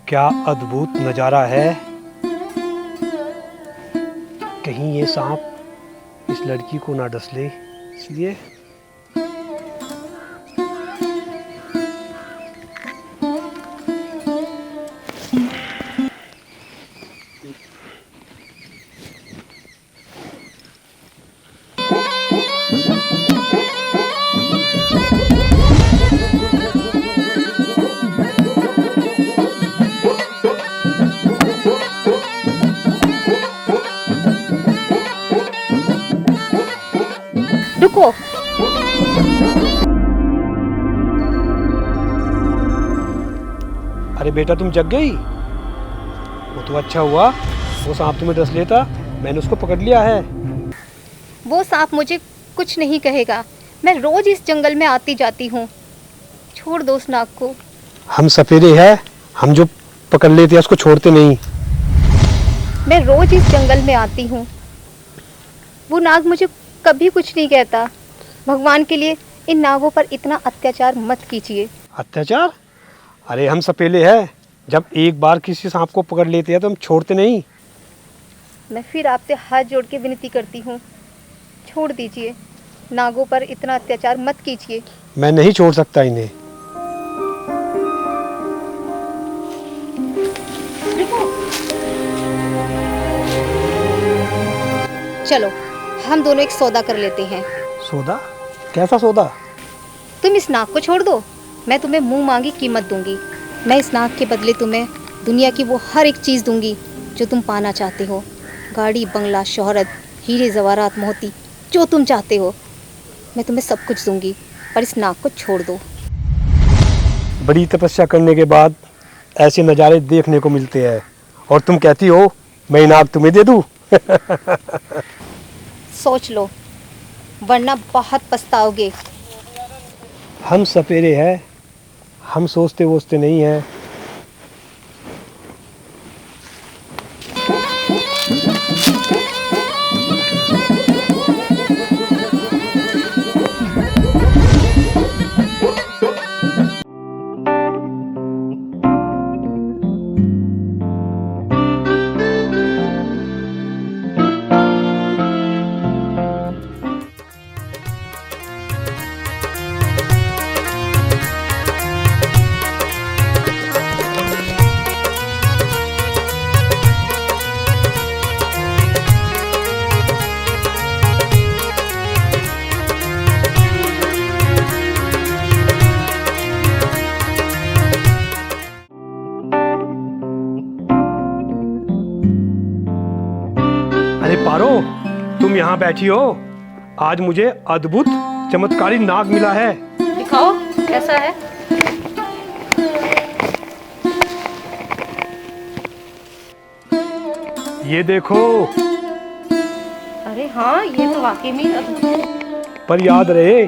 क्या अद्भुत नज़ारा है। कहीं ये सांप इस लड़की को ना डस ले, इसलिए रुको, अरे बेटा तुम जग गई। वो तो अच्छा हुआ, वो सांप तुम्हें डस लेता, मैंने उसको पकड़ लिया है। वो सांप मुझे कुछ नहीं कहेगा, मैं रोज इस जंगल में आती जाती हूँ। छोड़ दो उस नाग को। हम सपेरे हैं, हम जो पकड़ लेते हैं उसको छोड़ते नहीं। मैं रोज इस जंगल में आती हूँ, वो नाग मुझे कभी कुछ नहीं कहता। भगवान के लिए इन नागों पर इतना अत्याचार मत कीजिए। अत्याचार? अरे हम सपेले हैं, जब एक बार किसी सांप को पकड़ लेते हैं तो हम छोड़ते नहीं। मैं फिर आपसे हाथ जोड़ के विनती करती हूँ, छोड़ दीजिए, नागों पर इतना अत्याचार मत कीजिए। मैं नहीं छोड़ सकता इन्हें। चलो हम दोनों एक सौदा कर लेते हैं। सौदा? कैसा सौदा? तुम इस नाग को छोड़ दो, मैं तुम्हें मुंह मांगी कीमत दूंगी। मैं इस नाग के बदले तुम्हें दुनिया की वो हर एक चीज़ दूंगी जो तुम पाना चाहते हो। गाड़ी, बंगला, शोहरत, हीरे जवाहरात, मोती, जो तुम चाहते हो मैं तुम्हें सब कुछ दूंगी, पर इस नाग को छोड़ दो। बड़ी तपस्या करने के बाद ऐसे नज़ारे देखने को मिलते हैं और तुम कहती हो मैं ये नाग तुम्हें दे दूँ? सोच लो, वरना बहुत पछताओगे। हम सपेरे हैं, हम सोचते वोचते नहीं हैं। अरे पारो, तुम यहाँ बैठी हो। आज मुझे अद्भुत चमत्कारी नाग मिला है। दिखाओ कैसा है। ये देखो। अरे हाँ, ये तो वाकई में अद्भुत है। पर याद रहे,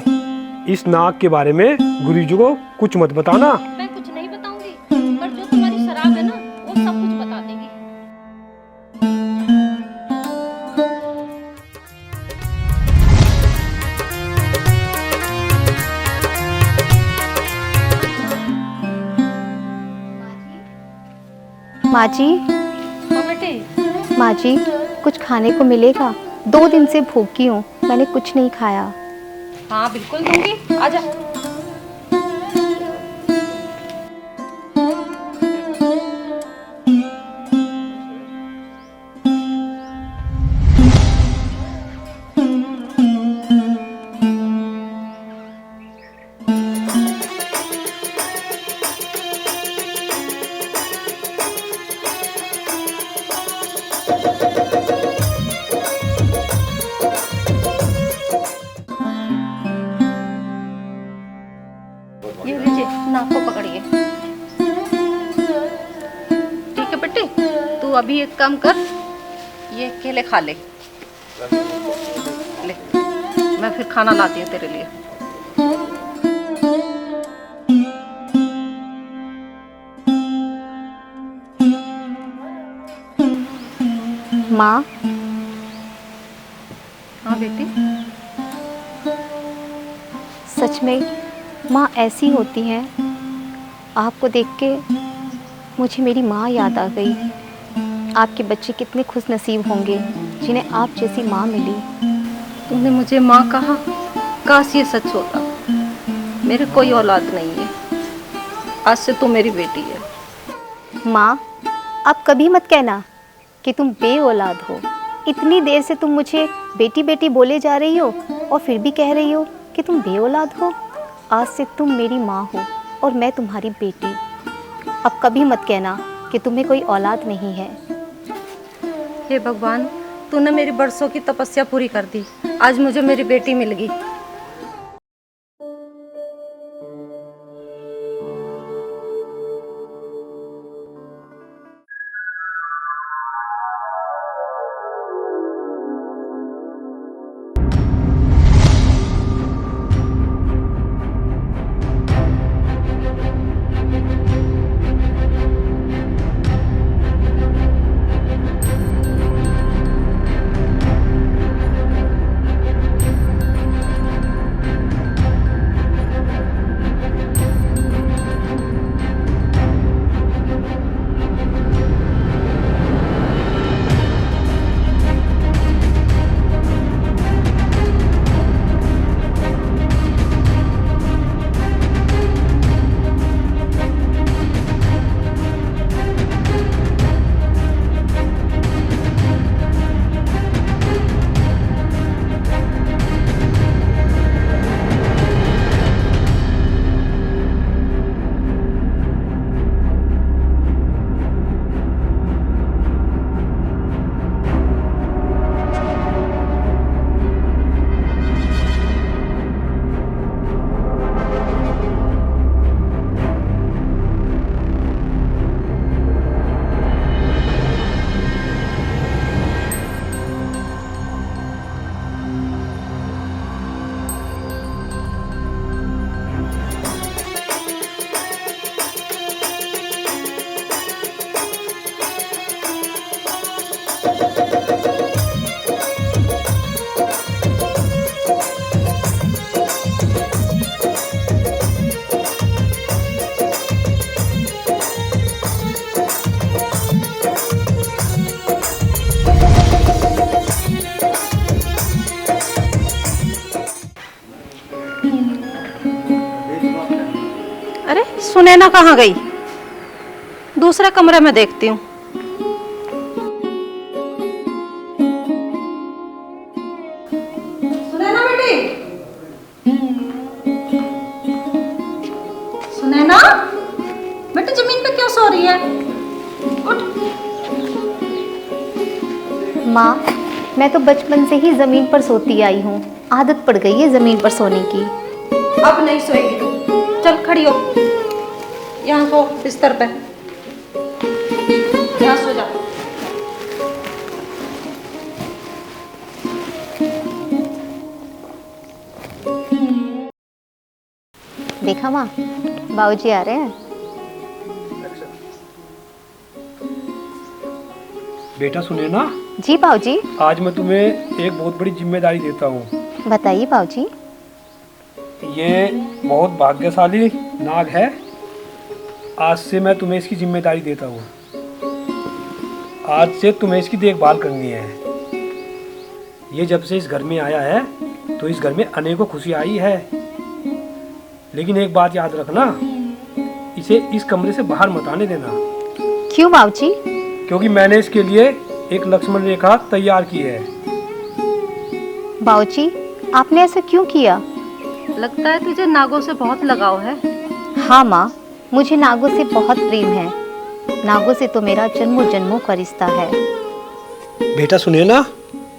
इस नाग के बारे में गुरुजी को कुछ मत बताना। मैं कुछ नहीं बताऊंगी, पर जो तुम्हारी शराब है ना, वो सब कुछ बता देगी। माँ जी, बेटे, माँ जी, कुछ खाने को मिलेगा? 2 दिन से भूखी हूँ, मैंने कुछ नहीं खाया। हाँ बिल्कुल दूंगी, आजा। ये लीजिए, नाक को पकड़िए। ठीक है बेटे, तू अभी एक काम कर, ये केले खा ले। ले, मैं फिर खाना लाती हूँ तेरे लिए। माँ। हाँ बेटी। सच में माँ ऐसी होती हैं। आपको देख के मुझे मेरी माँ याद आ गई। आपके बच्चे कितने खुश नसीब होंगे जिन्हें आप जैसी माँ मिली। तुमने मुझे माँ कहा, काश ये सच होता। मेरे कोई औलाद नहीं है, आज से तू मेरी बेटी है। माँ, आप कभी मत कहना कि तुम बे औलाद हो। इतनी देर से तुम मुझे बेटी बेटी बोले जा रही हो और फिर भी कह रही हो कि तुम बे औलाद हो। आज से तुम मेरी माँ हो और मैं तुम्हारी बेटी। अब कभी मत कहना कि तुम्हें कोई औलाद नहीं है। हे भगवान, तूने मेरी बरसों की तपस्या पूरी कर दी। आज मुझे मेरी बेटी मिल गई। अरे सुनैना कहाँ गई? दूसरे कमरे में देखती हूँ। सुनैना बेटी, सुनैना बेटी जमीन पे क्यों सो रही है? उठ। माँ, मैं तो बचपन से ही ज़मीन पर सोती आई हूँ, आदत पड़ गई है ज़मीन पर सोने की। अब नहीं सोएगी तू, चल खड़ी हो, यहाँ सो बिस्तर पे, यहाँ सो जा। देखा माँ, बाबूजी आ रहे हैं। बेटा सुनैना, जी बाबूजी। आज मैं तुम्हें एक बहुत बड़ी जिम्मेदारी देता हूँ। बताइए बाबूजी। ये बहुत भाग्यशाली नाग है। आज से मैं तुम्हें इसकी जिम्मेदारी देता हूँ। आज से तुम्हें इसकी देखभाल करनी है। ये जब से इस घर में आया है तो इस घर में अनेकों खुशी आई है। लेकिन एक बात याद रखना, इसे इस कमरे से बाहर मत आने देना। क्यों बाबूजी? क्योंकि मैंने इसके लिए एक लक्ष्मण रेखा तैयार की है। बाबूजी, आपने ऐसा क्यों किया? लगता है तुझे नागों से बहुत लगाव है। हाँ माँ, मुझे नागों से बहुत प्रेम है। नागों से तो मेरा जन्मों जन्मों का रिश्ता है। बेटा सुनैना,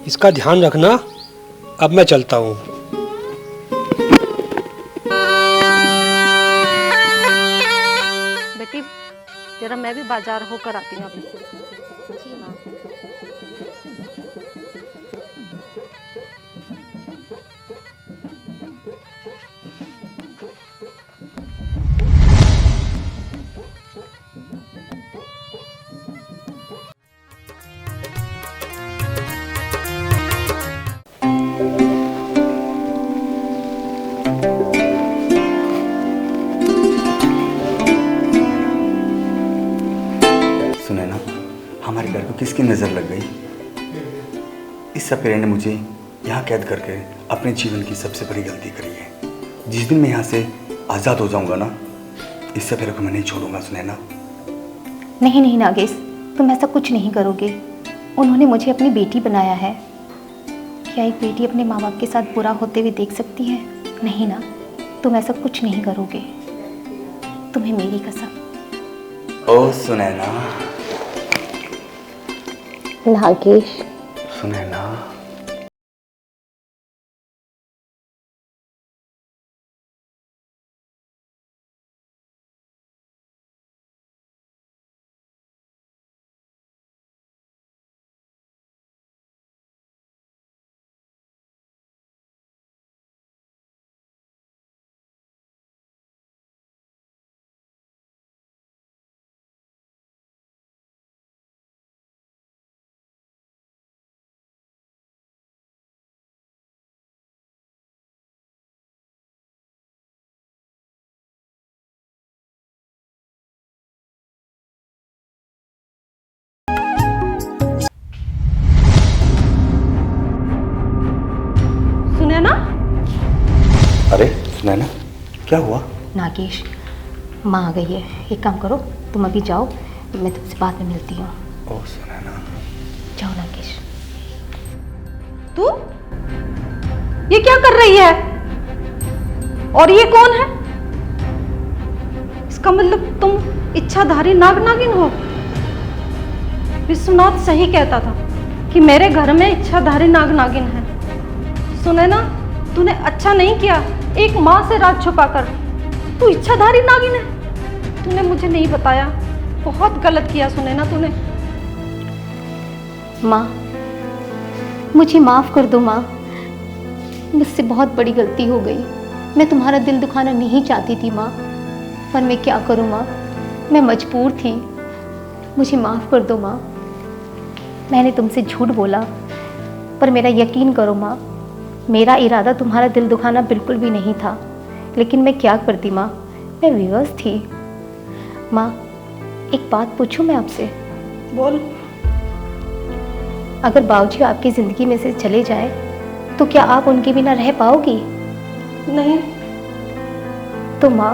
इसका ध्यान रखना। अब मैं चलता हूँ। बेटी जरा मैं भी बाजार होकर आती हूँ अभी। जी माँ। सुनैना, हमारे घर को किसकी नज़र लग गई? इस सपेरे ने मुझे यहाँ कैद करके अपने जीवन की सबसे बड़ी गलती करी है। जिस दिन मैं यहाँ से आज़ाद हो जाऊँगा ना, इस सपेरे को मैं नहीं छोड़ूंगा सुनैना। नहीं नहीं नागेश, तुम ऐसा कुछ नहीं करोगे। उन्होंने मुझे अपनी बेटी बनाया है। क्या एक बेटी अपने माँ बाप के साथ बुरा होते हुए देख सकती है? नहीं ना, तुम ऐसा कुछ नहीं करोगे। तुम्हें मेरी कसम। ओ सुनैना, नागेश। सुनैना। सुनैना, अरे सुनैना, क्या हुआ? नागेश, माँ आ गई है। एक काम करो, तुम अभी जाओ, मैं तुमसे बाद में मिलती हूँ। ओ सुनैना। जाओ नागेश। तू ये क्या कर रही है? और ये कौन है? इसका मतलब तुम इच्छाधारी नाग नागिन हो। विश्वनाथ सही कहता था कि मेरे घर में इच्छाधारी नाग नागिन है। सुने ना, तूने अच्छा नहीं किया एक माँ से राज छुपाकर। तू इच्छाधारी नागिन है। तूने मुझे नहीं बताया, बहुत गलत किया सुने ना तूने। माँ, मुझे माफ़ कर दो माँ, मुझसे बहुत बड़ी गलती हो गई। मैं तुम्हारा दिल दुखाना नहीं चाहती थी माँ, पर मैं क्या करूँ माँ, मैं मजबूर थी। मुझे माफ़ कर दो माँ। मैंने तुमसे झूठ बोला, पर मेरा यकीन करो माँ, मेरा इरादा तुम्हारा दिल दुखाना बिल्कुल भी नहीं था। लेकिन मैं क्या करती माँ, मैं विवश थी। माँ, एक बात पूछूं मैं आपसे? बोल। अगर बाबूजी आपकी ज़िंदगी में से चले जाएं, तो क्या आप उनके बिना रह पाओगी? नहीं। तो माँ,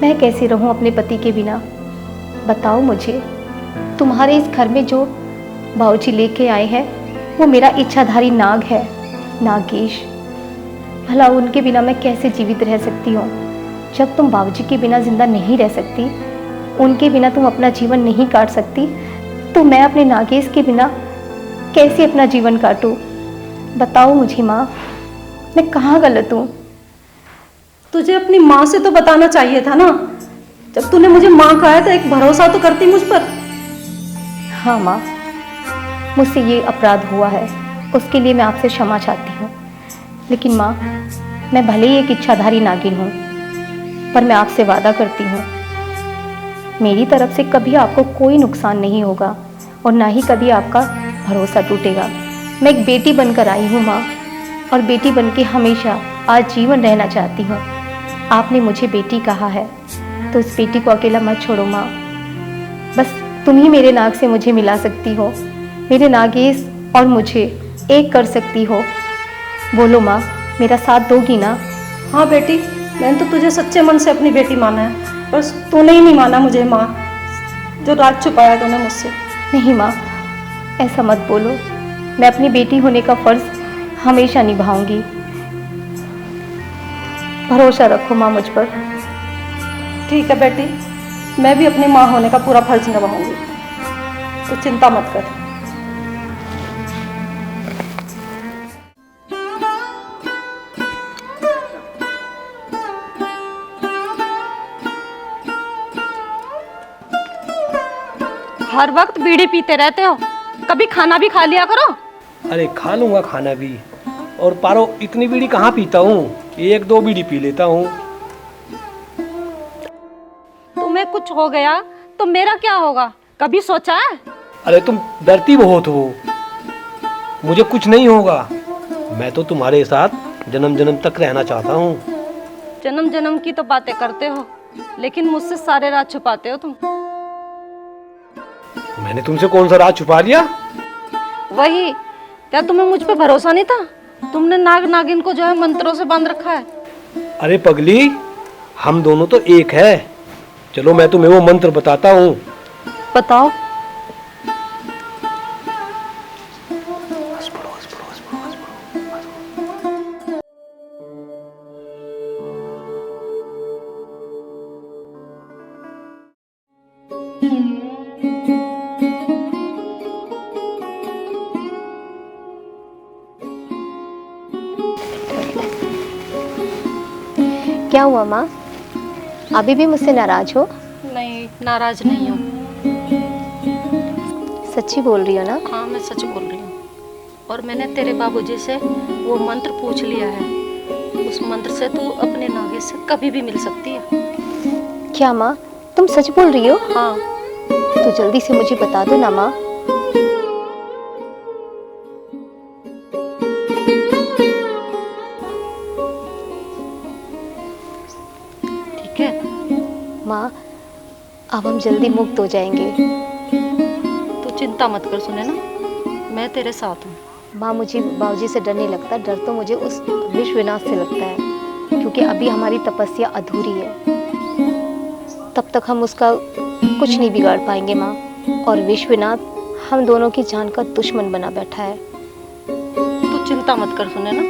मैं कैसे रहूं अपने पति के बिना? बताओ मुझे। तुम्हारे इस घर में जो बाबूजी लेके आए हैं, वो मेरा इच्छाधारी नाग है, नागेश। भला उनके बिना मैं कैसे जीवित रह सकती हूँ? जब तुम बाबूजी के बिना जिंदा नहीं रह सकती, उनके बिना तुम अपना जीवन नहीं काट सकती, तो मैं अपने नागेश के बिना कैसे अपना जीवन काटूं? बताओ मुझे माँ, मैं कहाँ गलत हूँ? तुझे अपनी माँ से तो बताना चाहिए था ना। जब तूने मुझे माँ कहा है तो एक भरोसा तो करती मुझ पर। हाँ माँ, मुझसे ये अपराध हुआ है, उसके लिए मैं आपसे क्षमा चाहती हूँ। लेकिन माँ, मैं भले ही एक इच्छाधारी नागिन हूँ, पर मैं आपसे वादा करती हूँ, मेरी तरफ से कभी आपको कोई नुकसान नहीं होगा और ना ही कभी आपका भरोसा टूटेगा। मैं एक बेटी बनकर आई हूँ माँ, और बेटी बनके हमेशा आजीवन रहना चाहती हूँ। आपने मुझे बेटी कहा है, तो इस बेटी को अकेला मत छोड़ो माँ। बस तुम ही मेरे नाग से मुझे मिला सकती हो, मेरे नागेश और मुझे एक कर सकती हो। बोलो माँ, मेरा साथ दोगी ना? हाँ बेटी, मैंने तो तुझे सच्चे मन से अपनी बेटी माना है, बस तूने ही नहीं माना मुझे माँ। जो राज छुपाया तूने मुझसे। नहीं माँ, ऐसा मत बोलो। मैं अपनी बेटी होने का फर्ज हमेशा निभाऊंगी। भरोसा रखो माँ मुझ पर। ठीक है बेटी, मैं भी अपनी माँ होने का पूरा फर्ज निभाऊंगी, तो चिंता मत कर। हर वक्त बीड़ी पीते रहते हो, कभी खाना भी खा लिया करो। अरे खा लूंगा खाना भी, और पारो इतनी बीड़ी कहाँ पीता हूँ, 1-2 बीड़ी पी लेता हूँ। तुम्हें कुछ हो गया तो मेरा क्या होगा, कभी सोचा है? अरे तुम डरती बहुत हो, मुझे कुछ नहीं होगा। मैं तो तुम्हारे साथ जन्म जन्म तक रहना चाहता हूँ। जन्म जन्म की तो बातें करते हो, लेकिन मुझसे सारे राज छुपाते हो तुम। मैंने तुमसे कौन सा राज छुपा लिया? वही, क्या तुम्हें मुझ पे भरोसा नहीं था? तुमने नाग नागिन को जो है मंत्रों से बांध रखा है। अरे पगली, हम दोनों तो एक है। चलो मैं तुम्हें वो मंत्र बताता हूँ। बताओ। क्या हुआ माँ, अभी भी मुझसे नाराज हो? नहीं, नाराज नहीं हूँ। सच्ची बोल रही हो ना? हाँ, मैं सच बोल रही हूँ। और मैंने तेरे बाबूजी से वो मंत्र पूछ लिया है। उस मंत्र से तू अपने नागेश से कभी भी मिल सकती है। क्या माँ, तुम सच बोल रही हो? हाँ। तो जल्दी से मुझे बता दो ना माँ। ठीक है माँ, अब हम जल्दी मुक्त हो जाएंगे। तू चिंता मत कर, सुने ना, मैं तेरे साथ हूँ। माँ, मुझे बाबूजी से डर नहीं लगता, डर तो मुझे उस विश्वनाथ से लगता है, क्योंकि अभी हमारी तपस्या अधूरी है। तब तक हम उसका कुछ नहीं बिगाड़ पाएंगे माँ। और विश्वनाथ हम दोनों की जान का दुश्मन बना बैठा है। तू चिंता मत कर, सुने ना,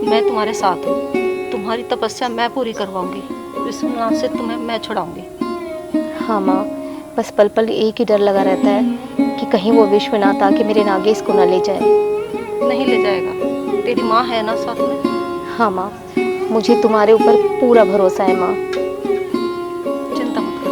मैं तुम्हारे साथ हूँ। तुम्हारी तपस्या मैं पूरी करवाऊंगी। विश्वनाथ से तुम्हें मैं छुड़ाऊंगी। हाँ माँ, बस पल पल एक ही डर लगा रहता है कि कहीं वो विश्वनाथ आके मेरे नागेश को ना ले जाए। नहीं ले जाएगा, तेरी माँ है ना साथ में। हाँ माँ, मुझे तुम्हारे ऊपर पूरा भरोसा है माँ। चिंता मत कर।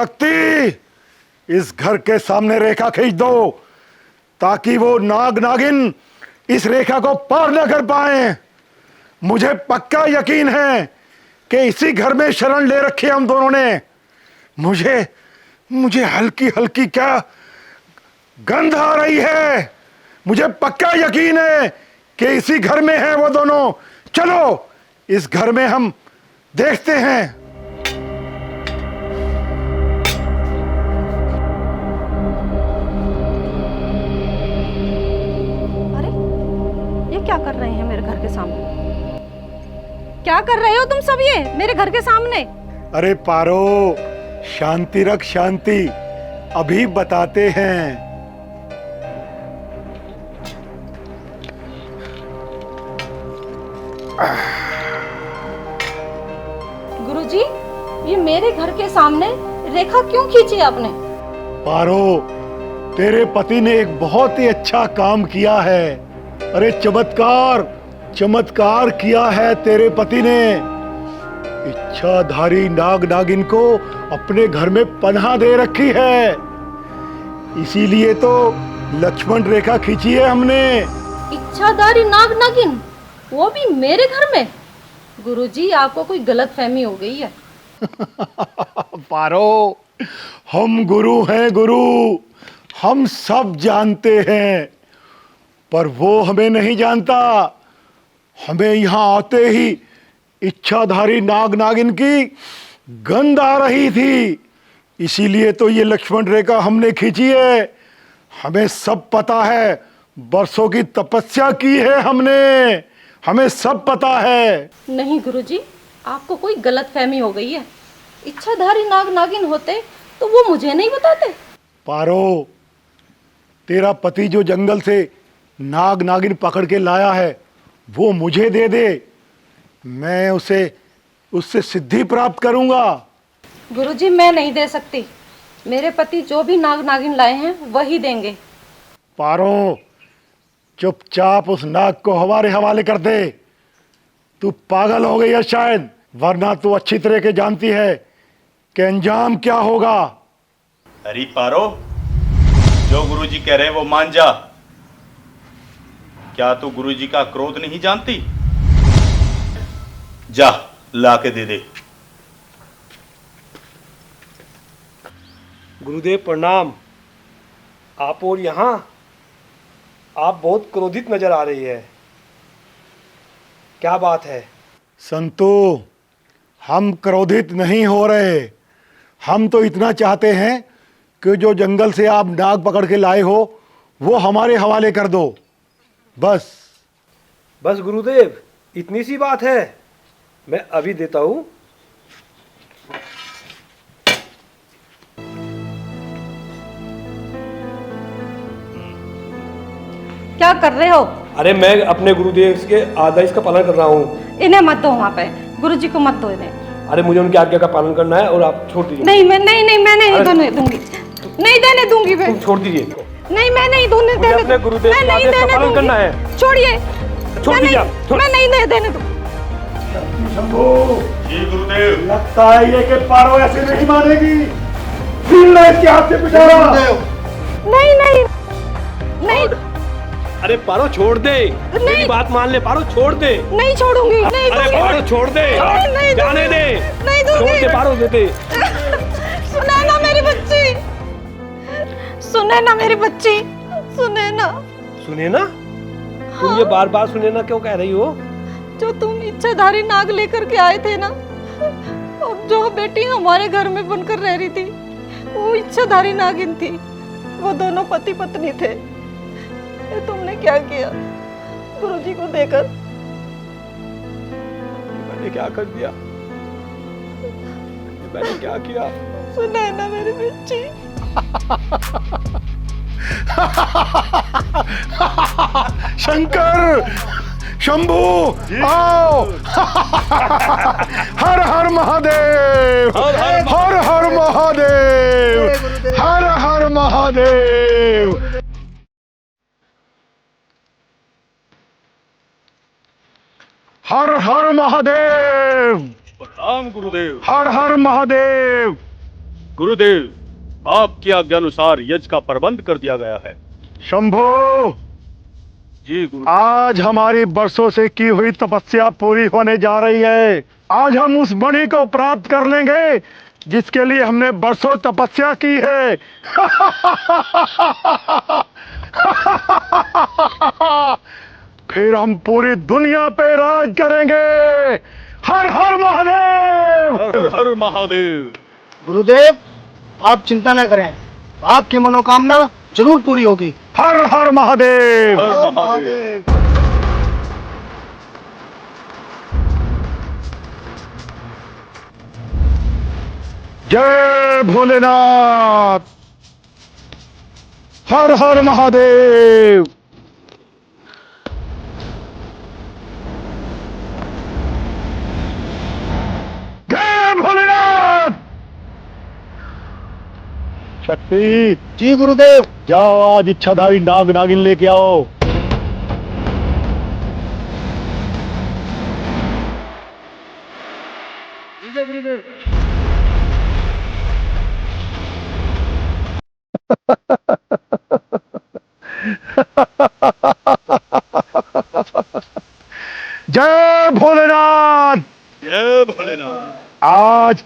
शक्ति, इस घर के सामने रेखा खींच दो ताकि वो नाग नागिन इस रेखा को पार न कर पाए। मुझे पक्का यकीन है कि इसी घर में शरण ले रखी है हम दोनों ने। मुझे हल्की हल्की क्या गंध आ रही है। मुझे पक्का यकीन है कि इसी घर में है वो दोनों। चलो इस घर में हम देखते हैं। अरे ये क्या कर रहे हैं मेरे घर के सामने? क्या कर रहे हो तुम सब ये मेरे घर के सामने? अरे पारो, शांति रख शांति, अभी बताते हैं। गुरुजी, ये मेरे घर के सामने रेखा क्यों खींची आपने? पारो, तेरे पति ने एक बहुत ही अच्छा काम किया है। अरे चमत्कार चमत्कार किया है तेरे पति ने। इच्छाधारी नाग नागिन को अपने घर में पनाह दे रखी है। इसीलिए तो लक्ष्मण रेखा खींची है हमने। इच्छाधारी नाग नागिन, वो भी मेरे घर में? गुरुजी, आपको कोई गलतफहमी हो गई है। पारो, हम गुरु हैं गुरु, हम सब जानते हैं, पर वो हमें नहीं जानता। हमें यहाँ आते ही इच्छाधारी नाग नागिन की गंध आ रही थी, इसीलिए तो ये लक्ष्मण रेखा हमने खींची है। हमें सब पता है, बरसों की तपस्या की है हमने, हमें सब पता है। नहीं गुरुजी, आपको कोई गलतफहमी हो गई है। इच्छाधारी नाग नागिन होते तो वो मुझे नहीं बताते। पारो, तेरा पति जो जंगल से नाग नागिन पकड़ के लाया है वो मुझे दे दे, मैं उससे सिद्धि प्राप्त करूंगा। गुरुजी, मैं नहीं दे सकती। मेरे पति जो भी नाग नागिन लाए हैं वही देंगे। पारो, चुपचाप उस नाग को हमारे हवाले कर दे। तू पागल हो गई है शायद, वरना तू अच्छी तरह के जानती है कि अंजाम क्या होगा। अरे पारो, जो गुरुजी कह रहे हैं वो मान जा। क्या तू गुरुजी का क्रोध नहीं जानती? जा ला के दे दे। गुरुदेव प्रणाम। आप और यहाँ आप बहुत क्रोधित नजर आ रही है, क्या बात है? संतो, हम क्रोधित नहीं हो रहे। हम तो इतना चाहते हैं कि जो जंगल से आप नाग पकड़ के लाए हो वो हमारे हवाले कर दो, बस। बस गुरुदेव, इतनी सी बात है? मैं अभी देता हूँ। क्या कर रहे हो? अरे मैं अपने गुरुदेव के आदेश का पालन कर रहा हूँ। इन्हें मत दो, वहाँ पे गुरुजी को मत दो इन्हें। अरे मुझे उनकी आज्ञा का पालन करना है और आप छोड़ दीजिए। नहीं, मैं नहीं देने दूंगी, नहीं देने दूंगी मैं। तुम छोड़ दीजिए इनको। नहीं, मैं नहीं देने मुझे अपने गुरुदेव के आदेश का पालन करना है। छोड़िए, छोड़ दीजिए आप। मैं नहीं देने दूंगी। शंभू, जी गुरुदेव। लगता है ये कि पारो ऐसे नहीं मानेगी। फिर इसके हाथ से पिटारा। नहीं। अरे पारो छोड़ दे, मेरी बात मान ले। पारो छोड़ दे। नहीं छोड़ूंगी, नहीं अरे दूंगी। पारो छोड़ दे, नहीं जाने दे। नहीं दूंगी। छोड़ दे पारो, दे दे। सुने ना मेरी बच्ची, सुने ना मेरी बच्ची, सुने ना। सुने ना? तुम ये बार बार सुने ना क्यों कह रही हो? जो तुम इच्छाधारी नाग लेकर के आए थे ना, और जो बेटी हमारे घर में बनकर रह रही थी, वो इच्छाधारी नागिन थी। वो दोनों पति पत्नी थे। ये तुमने क्या किया गुरुजी को देकर? मैंने क्या कर दिया? मैंने क्या किया? सुने ना मेरी बच्ची। शंकर, शंभू, आओ। हर हर महादेव, हर हर महादेव, हर हर महादेव। हर हर महादेव, प्रणाम गुरुदेव। हर हर महादेव। गुरुदेव, आपकी आज्ञानुसार यज्ञ का प्रबंध कर दिया गया है। शंभो, जी गुरु। आज हमारी बरसों से की हुई तपस्या पूरी होने जा रही है। आज हम उस मणि को प्राप्त कर लेंगे जिसके लिए हमने बरसों तपस्या की है। फिर हम पूरी दुनिया पे राज करेंगे। हर हर महादेव। हर हर महादेव। गुरुदेव, आप चिंता न करें, आपकी मनोकामना जरूर पूरी होगी। हर हर महादेव। हर महादेव। जय भोलेनाथ। हर हर महादेव। जय भोलेनाथ। शक्ति, जी गुरुदेव। जाओ आज इच्छाधारी नाग नागिन लेके आओ। जय भोलेनाथ। जय भोलेनाथ। आज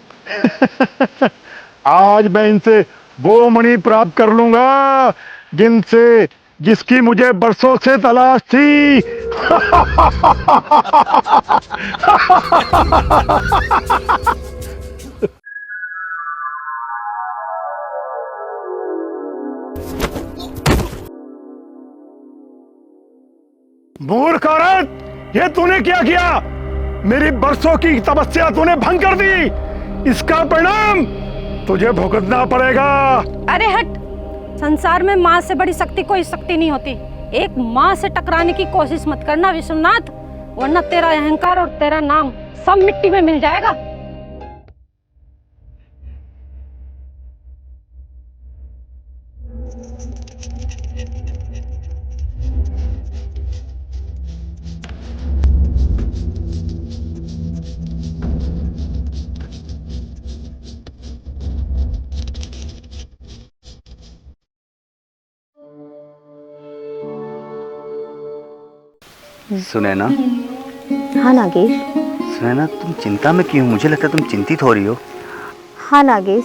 आज मैं इनसे वो मणि प्राप्त कर लूंगा जिसकी मुझे बरसों से तलाश थी। मूर्ख औरत, ये तूने क्या किया? मेरी बरसों की तपस्या तूने भंग कर दी। इसका परिणाम तुझे भुगतना पड़ेगा। अरे हट, संसार में माँ से बड़ी शक्ति कोई शक्ति नहीं होती। एक माँ से टकराने की कोशिश मत करना विश्वनाथ, वरना तेरा अहंकार और तेरा नाम सब मिट्टी में मिल जाएगा। सुनैना, हाँ नागेश। सुनैना, तुम चिंता में क्यों? मुझे लगता है तुम चिंतित हो रही हो। हाँ नागेश,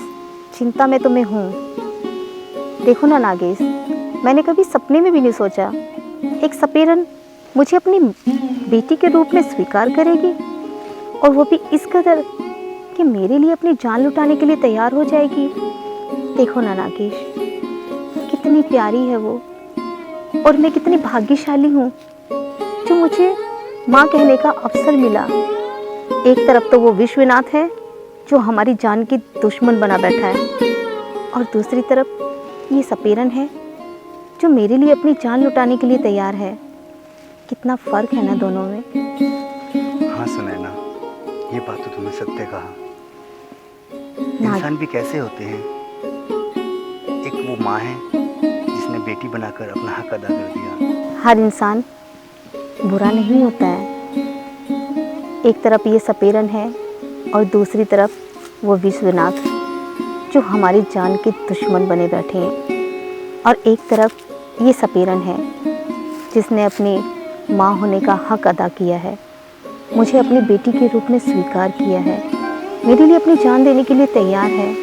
चिंता में तो मैं हूँ। देखो ना नागेश, मैंने कभी सपने में भी नहीं सोचा एक सपेरन मुझे अपनी बेटी के रूप में स्वीकार करेगी, और वो भी इस कदर कि मेरे लिए अपनी जान लुटाने के लिए तैयार हो जाएगी। देखो ना नागेश, कितनी प्यारी है वो, और मैं कितनी भाग्यशाली हूँ जो मुझे माँ कहने का अवसर मिला। एक तरफ तो वो विश्वनाथ है जो हमारी जान की दुश्मन बना बैठा है, और दूसरी तरफ ये सपेरन है जो मेरे लिए अपनी जान लुटाने के लिए तैयार है। कितना फर्क है ना दोनों में। हाँ सुनैना, ये बात तो तुमने सत्य कहा। इंसान भी कैसे होते हैं। एक वो माँ है जिसने बेटी बनाकर अपना हक अदा कर दिया। हर इंसान बुरा नहीं होता है। एक तरफ ये सपेरन है और दूसरी तरफ वो विश्वनाथ जो हमारी जान के दुश्मन बने बैठे हैं। और एक तरफ ये सपेरन है जिसने अपनी माँ होने का हक अदा किया है, मुझे अपनी बेटी के रूप में स्वीकार किया है, मेरे लिए अपनी जान देने के लिए तैयार है।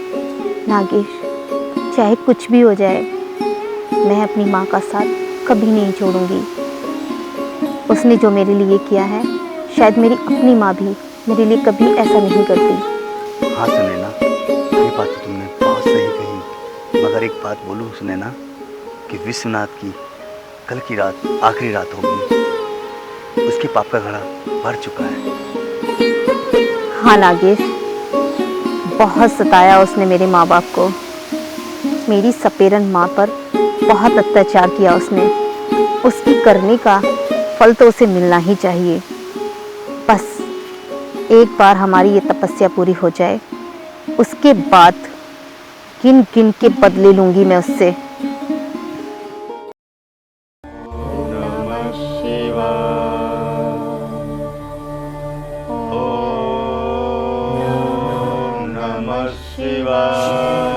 नागेश, चाहे कुछ भी हो जाए, मैं अपनी माँ का साथ कभी नहीं छोड़ूंगी। उसने जो मेरे लिए किया है, शायद मेरी अपनी माँ भी मेरे लिए कभी ऐसा नहीं करती। हाँ सुनैना, ये बात तो तुमने बहुत सही कही। मगर एक बात बोलूँ सुनैना, कि विश्वनाथ की कल की रात आखिरी रात होगी। उसके पाप का घड़ा भर चुका है। हाँ नागेश, बहुत सताया उसने मेरे माँ बाप को। मेरी सपेरन माँ पर बहुत अत्याचार किया उसने। उसकी करने का फल तो उसे मिलना ही चाहिए। बस एक बार हमारी ये तपस्या पूरी हो जाए, उसके बाद गिन गिन के बदले लूंगी मैं उससे। नमः शिवाय।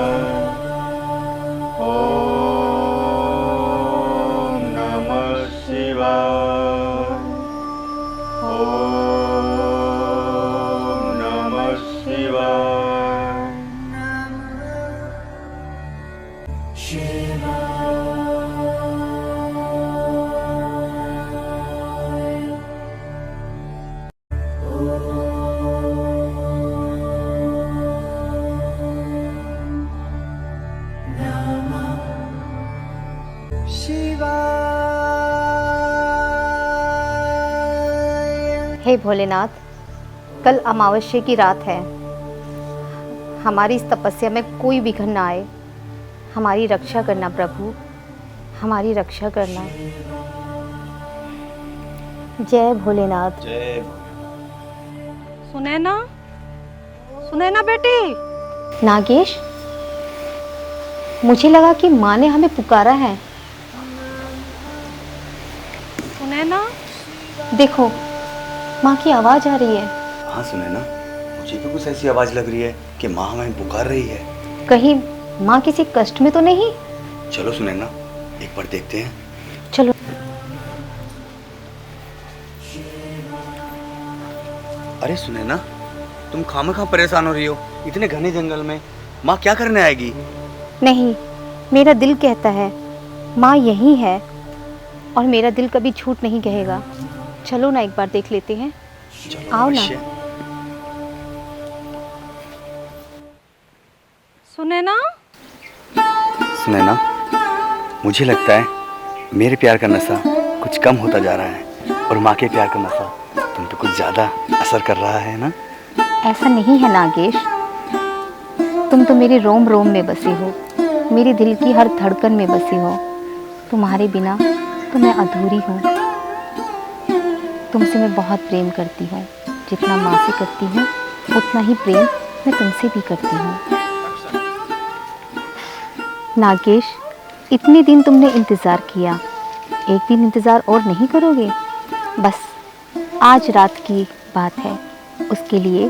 हे भोलेनाथ, कल अमावस्या की रात है। हमारी इस तपस्या में कोई विघ्न ना आए। हमारी रक्षा करना प्रभु, हमारी रक्षा करना। जय भोलेनाथ। जय सुनैना, सुनैना बेटी। नागेश, मुझे लगा कि माँ ने हमें पुकारा है। सुनैना, देखो, माँ की आवाज आ रही है। हाँ सुने ना, मुझे भी कुछ ऐसी आवाज लग रही है कि माँ हमें पुकार रही है। कहीं माँ किसी कष्ट में तो नहीं? चलो सुने ना, एक बार देखते हैं। चलो। अरे सुने ना, तुम खामखा परेशान हो रही हो इतने घने जंगल में। माँ क्या करने आएगी? नहीं, मेरा दिल कहता है माँ यही है, और मेरा दिल कभी झूठ नहीं कहेगा। चलो ना, एक बार देख लेते हैं। चलो आओ ना। अवश्य। सुनैना, सुने ना, मुझे लगता है मेरे प्यार का नशा कुछ कम होता जा रहा है और माँ के प्यार का नशा तुम पे कुछ ज्यादा असर कर रहा है ना। ऐसा नहीं है नागेश, तुम तो मेरे रोम रोम में बसी हो, मेरे दिल की हर धड़कन में बसी हो। तुम्हारे बिना तो मैं अधूरी हूँ। तुमसे मैं बहुत प्रेम करती हूँ। जितना माँ से करती हूँ उतना ही प्रेम मैं तुमसे भी करती हूँ। नागेश, इतने दिन तुमने इंतज़ार किया, एक दिन इंतज़ार और नहीं करोगे? बस आज रात की बात है, उसके लिए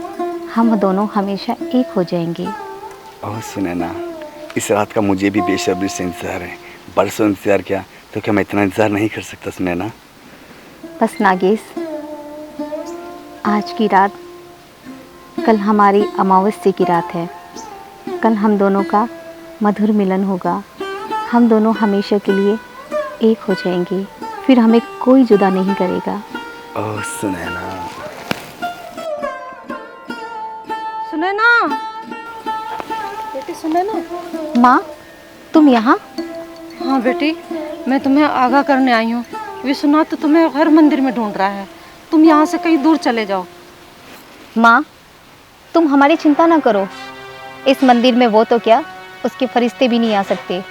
हम दोनों हमेशा एक हो जाएंगे। ओह सुने ना, इस रात का मुझे भी बेसब्री से इंतजार है। बरसों इंतजार किया तो क्या मैं इतना इंतजार नहीं कर सकता सुने ना? बस नागेश, आज की रात, कल हमारी अमावस्या की रात है। कल हम दोनों का मधुर मिलन होगा। हम दोनों हमेशा के लिए एक हो जाएंगे, फिर हमें कोई जुदा नहीं करेगा। ओह सुने ना। सुनैना बेटी, सुनैना। माँ, तुम यहाँ? हाँ बेटी, मैं तुम्हें आगाह करने आई हूँ। विश्वनाथ तो तुम्हें हर मंदिर में ढूंढ रहा है। तुम यहाँ से कहीं दूर चले जाओ। माँ, तुम हमारी चिंता ना करो। इस मंदिर में वो तो क्या, उसके फरिश्ते भी नहीं आ सकते।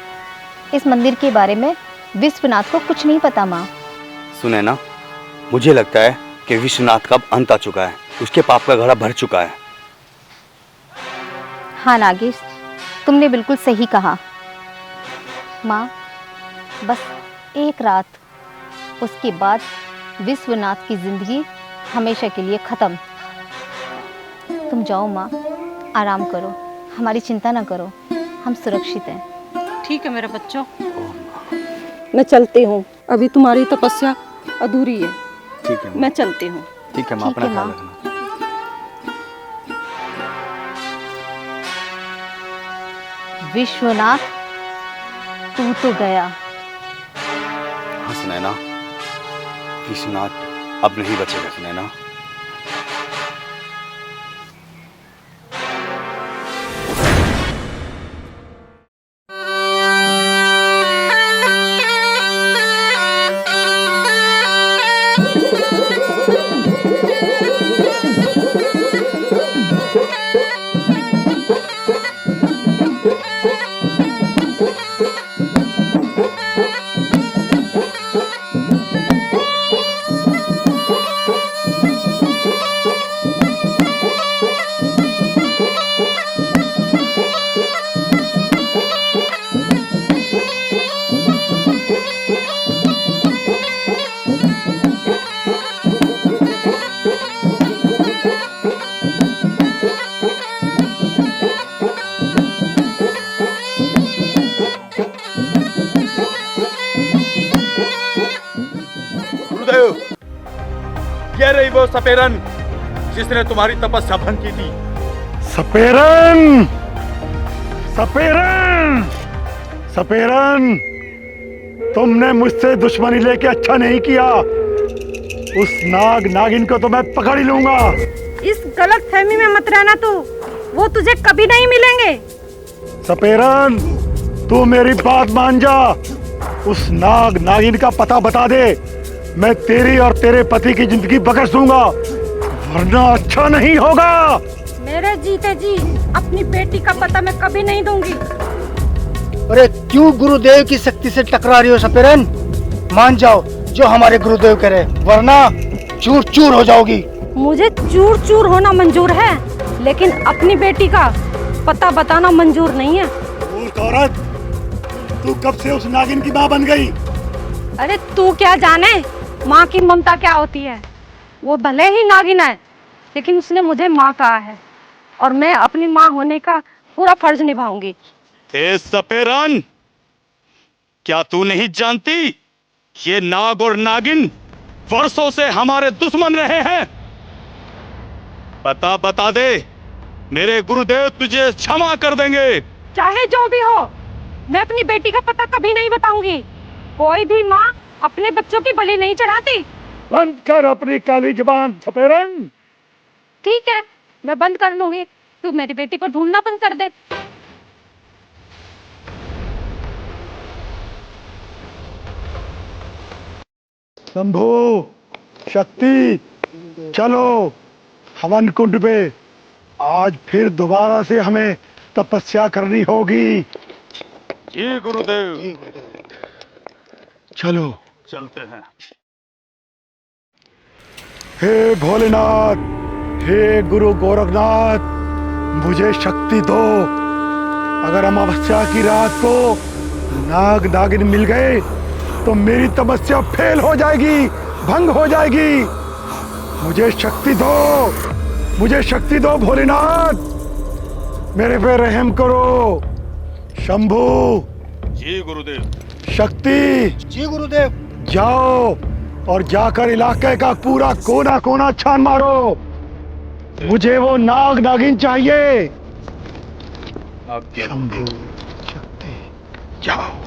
इस मंदिर के बारे में विश्वनाथ को कुछ नहीं पता। माँ, सुने ना, मुझे लगता है कि विश्वनाथ का अब अंत आ चुका है। उसके पाप का घड़ा भर चुका है। हाँ नागेश, तुमने बिल्कुल सही कहा। माँ, बस एक रात, उसके बाद विश्वनाथ की जिंदगी हमेशा के लिए ख़त्म। तुम जाओ माँ, आराम करो, हमारी चिंता ना करो, हम सुरक्षित हैं। ठीक है मेरे बच्चों, मैं चलती हूँ। अभी तुम्हारी तपस्या अधूरी है। ठीक है मैं चलती हूँ। ठीक है माँ, ठीक अपना है, ख्याल माँ। रखना। विश्वनाथ, तू तो गया। हाँ सुनैना, विश्वनाथ अब नहीं बचेगा सुनैना। गुरुदेव, क्या रही वो सपेरन जिसने तुम्हारी तपस्या भंग की थी? सपेरन, सपेरन, सपेरन, तुमने मुझसे दुश्मनी लेके अच्छा नहीं किया। उस नाग नागिन को तो मैं पकड़ ही लूंगा। इस गलत फहमी में मत रहना तू, वो तुझे कभी नहीं मिलेंगे। सपेरन, तू मेरी बात मान जा। उस नाग नागिन का पता बता दे, मैं तेरी और तेरे पति की जिंदगी बख्श दूंगा, वरना अच्छा नहीं होगा। मेरे जीते जी अपनी बेटी का पता मैं कभी नहीं दूंगी। अरे क्यों गुरुदेव की शक्ति से टकरा रही हो सपेरन? मान जाओ जो हमारे गुरुदेव करे, वरना चूर चूर हो जाओगी। मुझे चूर चूर होना मंजूर है, लेकिन अपनी बेटी का पता बताना मंजूर नहीं है। मूर्ख औरत, तू कब से उस नागिन की माँ बन गई? अरे तू क्या जाने माँ की ममता क्या होती है। वो भले ही नागिन है, लेकिन उसने मुझे माँ कहा है, और मैं अपनी माँ होने का पूरा फर्ज निभाऊंगी। ए सपेरान, क्या तू नहीं जानती ये नाग और नागिन वर्षों से हमारे दुश्मन रहे हैं? पता बता दे, मेरे गुरुदेव तुझे क्षमा कर देंगे। चाहे जो भी हो, मैं अपनी बेटी का पता कभी नहीं बताऊंगी। कोई भी माँ अपने बच्चों की बलि नहीं चढ़ाती। बंद कर अपनी काली जुबान सपेरन। ठीक है, मैं बंद कर लूंगी। तू मेरी बेटी को ढूंढना बंद कर दे। शंभू, शक्ति, चलो हवन कुंड पे। आज फिर दोबारा से हमें तपस्या करनी होगी। जी गुरुदेव। चलो चलते हैं। हे भोलेनाथ, हे गुरु गोरखनाथ, मुझे शक्ति दो। अगर अमावस्या की रात को नाग नागिन मिल गए तो मेरी तपस्या फेल हो जाएगी, भंग हो जाएगी। मुझे शक्ति दो, मुझे शक्ति दो भोलेनाथ, मेरे पे रहम करो। शंभू, जी गुरुदेव। शक्ति, जी गुरुदेव। जाओ और जाकर इलाके का पूरा कोना कोना छान मारो। मुझे वो नाग नागिन चाहिए। शंभू, शक्ति, जाओ।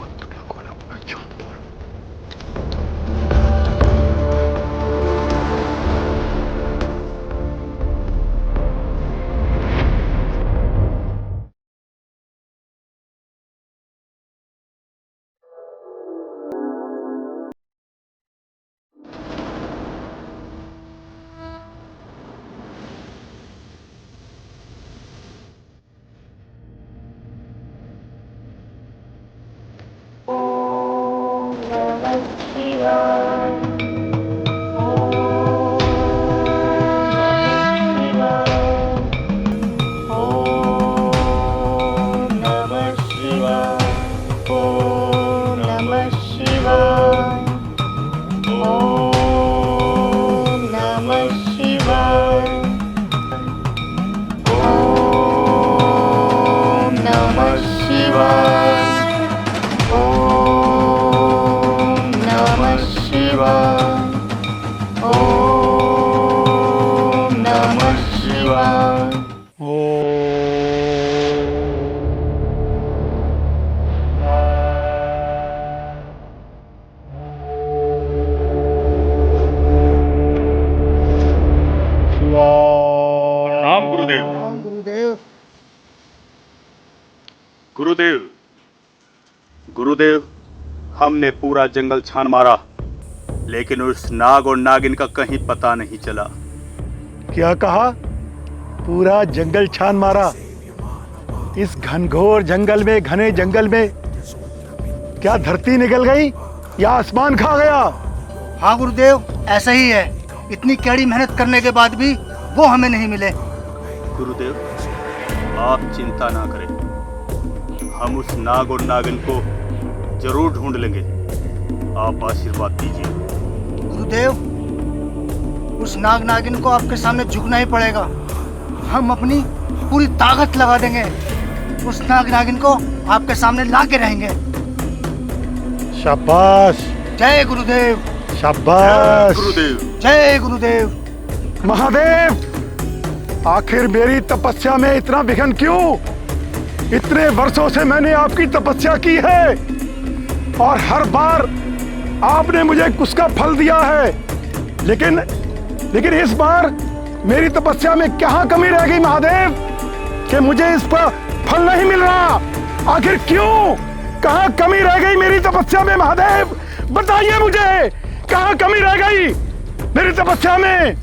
प्रणाम गुरुदेव। गुरुदेव। गुरुदेव, गुरुदेव, हमने पूरा जंगल छान मारा, लेकिन उस नाग और नागिन का कहीं पता नहीं चला। क्या कहा? पूरा जंगल छान मारा? इस घनघोर जंगल में, घने जंगल में क्या धरती निकल गई या आसमान खा गया? हाँ गुरुदेव, ऐसा ही है। इतनी कड़ी मेहनत करने के बाद भी वो हमें नहीं मिले। गुरुदेव, आप चिंता ना करें, हम उस नाग और नागिन को जरूर ढूंढ लेंगे। आप आशीर्वाद दीजिए। गुरुदेव, उस नाग नागिन को आपके सामने झुकना ही पड़ेगा। हम अपनी पूरी ताकत लगा देंगे, उस नाग नागिन को आपके सामने ला के रहेंगे। शाबाश, जय गुरुदेव। शाबाश, गुरुदेव। जय गुरुदेव। महादेव, आखिर मेरी तपस्या में इतना विघ्न क्यों? इतने वर्षों से मैंने आपकी तपस्या की है और हर बार आपने मुझे उसका फल दिया है, लेकिन इस बार मेरी तपस्या में क्या कमी रह गई महादेव कि मुझे इस पर फल नहीं मिल रहा? आखिर क्यों? कहाँ कमी रह गई मेरी तपस्या में महादेव? बताइए मुझे, कहाँ कमी रह गई मेरी तपस्या में?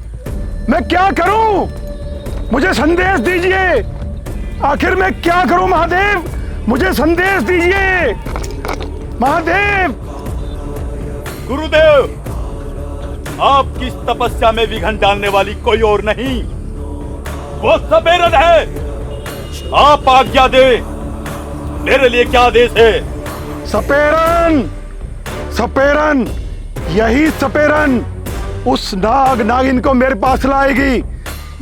मैं क्या करूं? मुझे संदेश दीजिए। आखिर मैं क्या करूं महादेव? मुझे संदेश दीजिए महादेव। गुरुदेव, आपकी इस तपस्या में विघ्न डालने वाली कोई और नहीं, वो सपेरन है। आप आज्ञा दे, मेरे लिए क्या आदेश है? सपेरन, सपेरन, यही सपेरन उस नाग नागिन को मेरे पास लाएगी।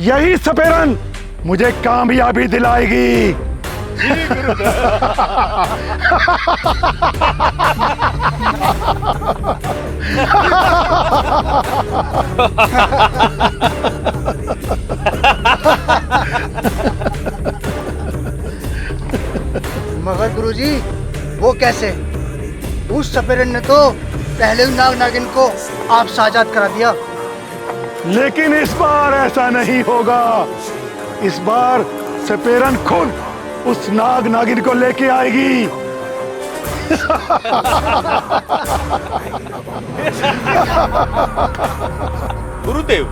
यही सपेरन मुझे कामयाबी दिलाएगी। मगर गुरुजी, वो कैसे? उस सपेरन ने तो पहले ही नाग नागिन को आपसे आजाद करा दिया। लेकिन इस बार ऐसा नहीं होगा। इस बार सपेरन खुद उस नाग नागिन को लेके आएगी। गुरुदेव,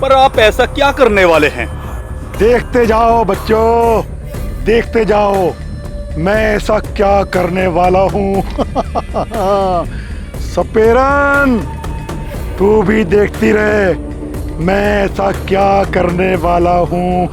पर आप ऐसा क्या करने वाले हैं? देखते जाओ बच्चों, देखते जाओ मैं ऐसा क्या करने वाला हूं। सपेरन, तू भी देखती रहे मैं ऐसा क्या करने वाला हूं।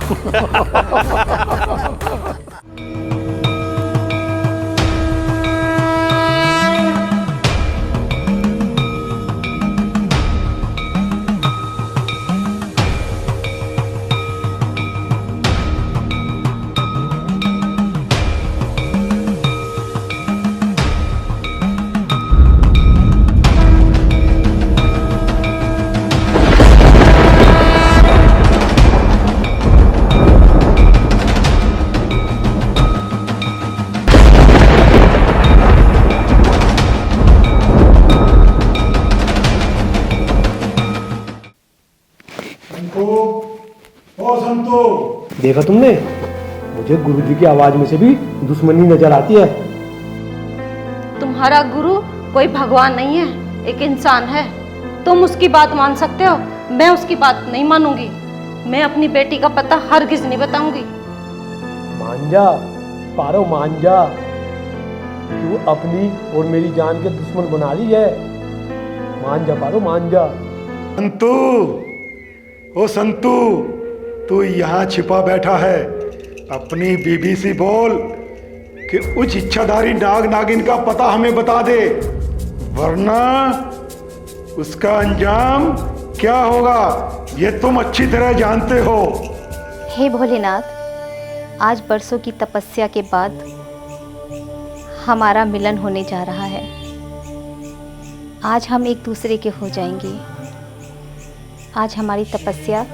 देखा तुमने? मुझे गुरुजी की आवाज में से भी दुश्मनी नजर आती है। तुम्हारा गुरु कोई भगवान नहीं है, एक इंसान है। तुम उसकी बात मान सकते हो, मैं उसकी बात नहीं मानूंगी। मैं अपनी बेटी का पता हरगिज नहीं बताऊंगी। मान जा पारो, मान जा। क्यों अपनी और मेरी जान के दुश्मन बना ली है? मान जा पारो, मान जा। संतू, ओ संतू, तू यहाँ छिपा बैठा है। अपनी बीबी से बोल कि उस इच्छाधारी नाग नागिन का पता हमें बता दे, वरना उसका अंजाम क्या होगा ये तुम अच्छी तरह जानते हो। हे भोलेनाथ, आज बरसों की तपस्या के बाद हमारा मिलन होने जा रहा है। आज हम एक दूसरे के हो जाएंगे। आज हमारी तपस्या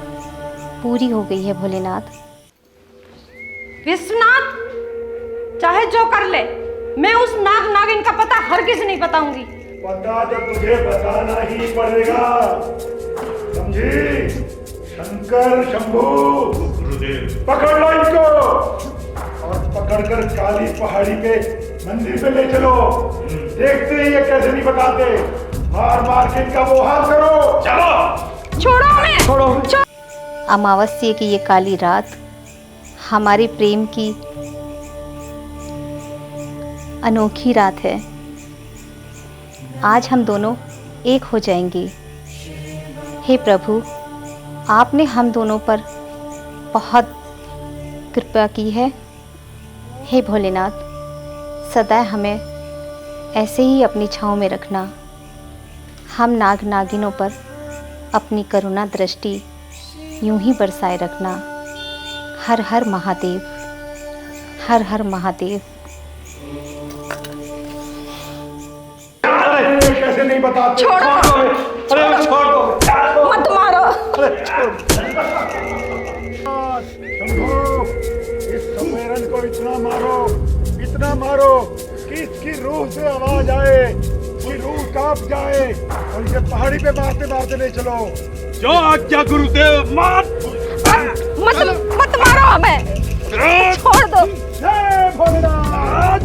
पूरी हो गई है भोलेनाथ। विश्वनाथ, चाहे जो कर ले, मैं उस नाग नागिन का पता हरगिज नहीं बताऊंगी। पता तो तुझे बताना ही पड़ेगा, समझी? शंकर, शंभू, गुरुदेव, पकड़ लो इनको और पकड़कर काली पहाड़ी के मंदिर पे ले चलो। देखते हैं ये कैसे नहीं बताते। मार मार के इनका वो हाल करो। चलो, छोड़ो हमें, छोड़ो। अमावस्या की ये काली रात हमारे प्रेम की अनोखी रात है। आज हम दोनों एक हो जाएंगे। हे प्रभु, आपने हम दोनों पर बहुत कृपा की है। हे भोलेनाथ, सदा हमें ऐसे ही अपनी छाँव में रखना। हम नाग नागिनों पर अपनी करुणा दृष्टि यूं ही बरसाए रखना। हर हर महादेव, हर हर महादेव। कैसे नहीं बताते? छोड़ो, अरे छोड़ दो। मत मारो। शंभू, इस सपेरन इसको इतना मारो कि इसकी रूह से आवाज आए, इसकी रूह कांप जाए और इसे पहाड़ी पे मारते मारते ले चलो। जो आज्ञा गुरुदेव। मार। मत मारो हमें, छोड़ दो। जय भोलेनाथ।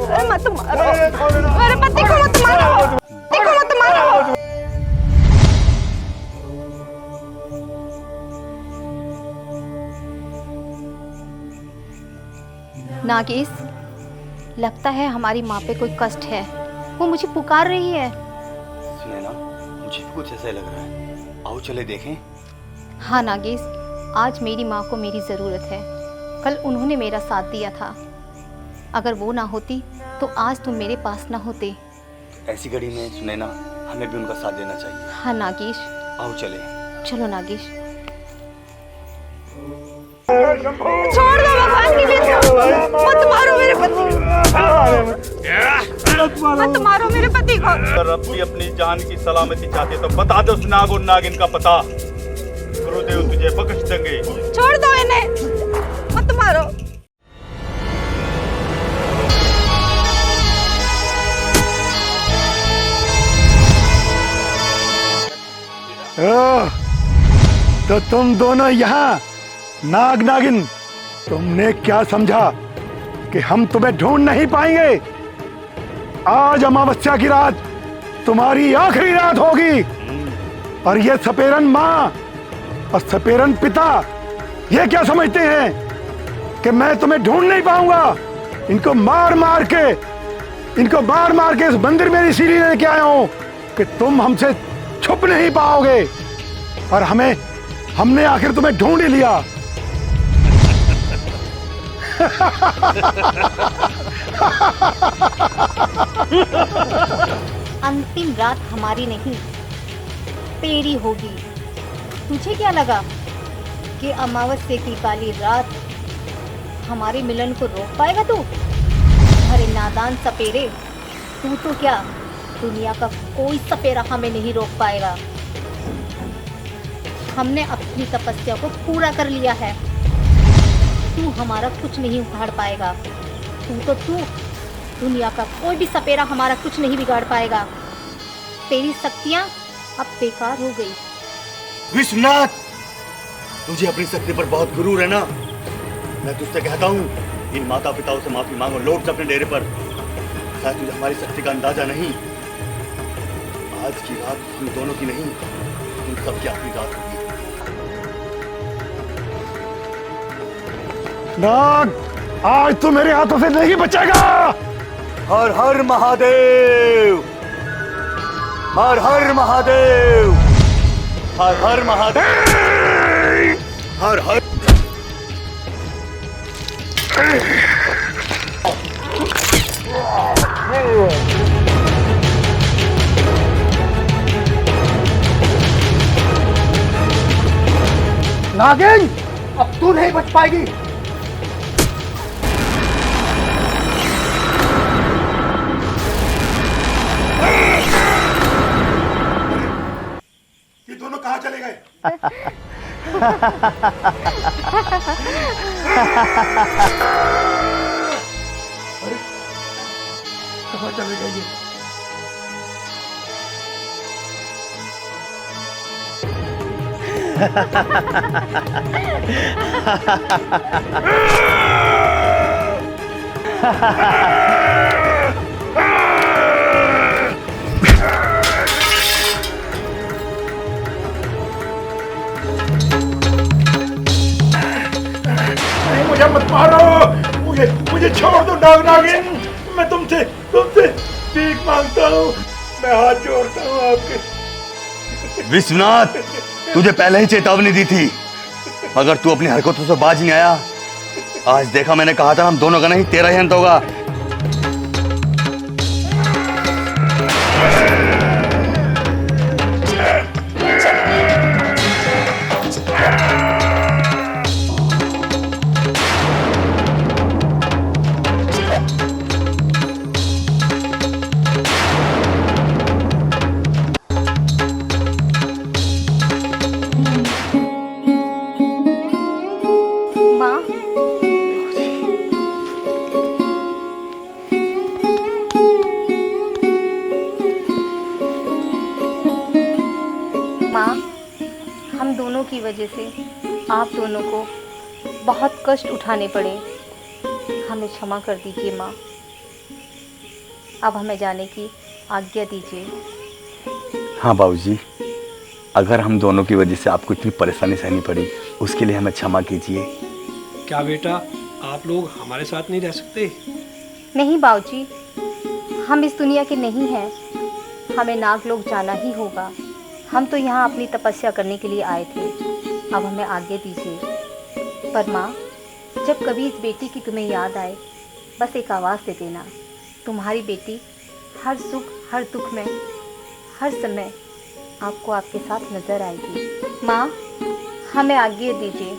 अरे मत मारो, मेरे पति को मत मारो, पति को मत मारो। नागेश, लगता है हमारी माँ पे कोई कष्ट है, वो मुझे पुकार रही है। सुनैना, मुझे भी कुछ ऐसा ही लग रहा है। आओ चले देखें। हाँ नागेश, आज मेरी माँ को मेरी ज़रूरत है। कल उन्होंने मेरा साथ दिया था, अगर वो ना होती तो आज तुम मेरे पास ना होते। ऐसी घड़ी में सुनैना, हमें भी उनका साथ देना चाहिए। हाँ नागेश, आओ चले। चलो नागेश। छोड़ दो भगवान के लिए, मत मारो मेरे पति, मत मारो मेरे पति को। अगर अब भी अपनी जान की सलामती चाहते तो बता दो उस नाग और नागिन का पता, गुरुदेव तुझे बख्श देंगे। छोड़ दो इन्हें, मत मारो। तो तुम दोनों यहाँ नाग नागिन, तुमने क्या समझा कि हम तुम्हें ढूंढ नहीं पाएंगे? आज अमावस्या की रात तुम्हारी आखिरी रात होगी और ये सपेरन माँ और सपेरन पिता ये क्या समझते हैं कि मैं तुम्हें ढूंढ नहीं पाऊंगा? इनको मार मार के इस मंदिर में इसीलिए लेके आया हूं कि तुम हमसे छुप नहीं पाओगे और हमने आखिर तुम्हें ढूंढ ही लिया। अंतिम रात हमारी नहीं, तेरी होगी। तुझे क्या लगा कि अमावस्या की काली रात हमारे मिलन को रोक पाएगा तू? अरे नादान सपेरे, तू तो क्या, दुनिया का कोई सपेरा हमें नहीं रोक पाएगा। हमने अपनी तपस्या को पूरा कर लिया है, तू हमारा कुछ नहीं उखाड़ पाएगा। तू दुनिया का कोई भी सपेरा हमारा कुछ नहीं बिगाड़ पाएगा। तेरी शक्तियां अब बेकार हो गई। विश्वनाथ, तुझे अपनी शक्ति पर बहुत गुरूर है ना? मैं तुझसे कहता हूँ, इन माता पिताओं से माफी मांगो, लौट अपने डेरे पर। शायद तुझे हमारी शक्ति का अंदाजा नहीं। आज की रात तुम दोनों की नहीं, तुम सबकी आखिरी रात होगी। नाग, आज तो मेरे हाथों से नहीं बचेगा। हर हर महादेव, हर हर महादेव, हर हर महादेव, हर हर। नागिन, अब तू नहीं बच पाएगी। ये दोनों कहाँ चले गए? अरे, कहाँ चले गए ये? मुझे मत मारो, मुझे छोड़ दो नाग नागिन। मैं तुमसे भीख मांगता हूँ, मैं हाथ जोड़ता हूँ आपके। विश्वनाथ, तुझे पहले ही चेतावनी दी थी, मगर तू अपनी हरकतों से बाज नहीं आया। आज देखा, मैंने कहा था हम दोनों का नहीं, तेरा ही अंत होगा। वजह से आप दोनों को बहुत कष्ट उठाने पड़े। हमें क्षमा कर दीजिए माँ। अब हमें जाने की आज्ञा दीजिए। हाँ बाबूजी, अगर हम दोनों की वजह से आपको इतनी परेशानी सहनी पड़ी, उसके लिए हमें क्षमा कीजिए। क्या बेटा आप लोग हमारे साथ नहीं रह सकते? नहीं बाबूजी, हम इस दुनिया के नहीं हैं। हमें नागलोक जाना ही होगा। हम तो यहाँ अपनी तपस्या करने के लिए आए थे। अब हमें आज्ञा दीजिए। पर माँ, जब कभी इस बेटी की तुम्हें याद आए, बस एक आवाज़ दे देना। तुम्हारी बेटी हर सुख हर दुख में हर समय आपको आपके साथ नज़र आएगी। माँ, हमें आज्ञा दीजिए।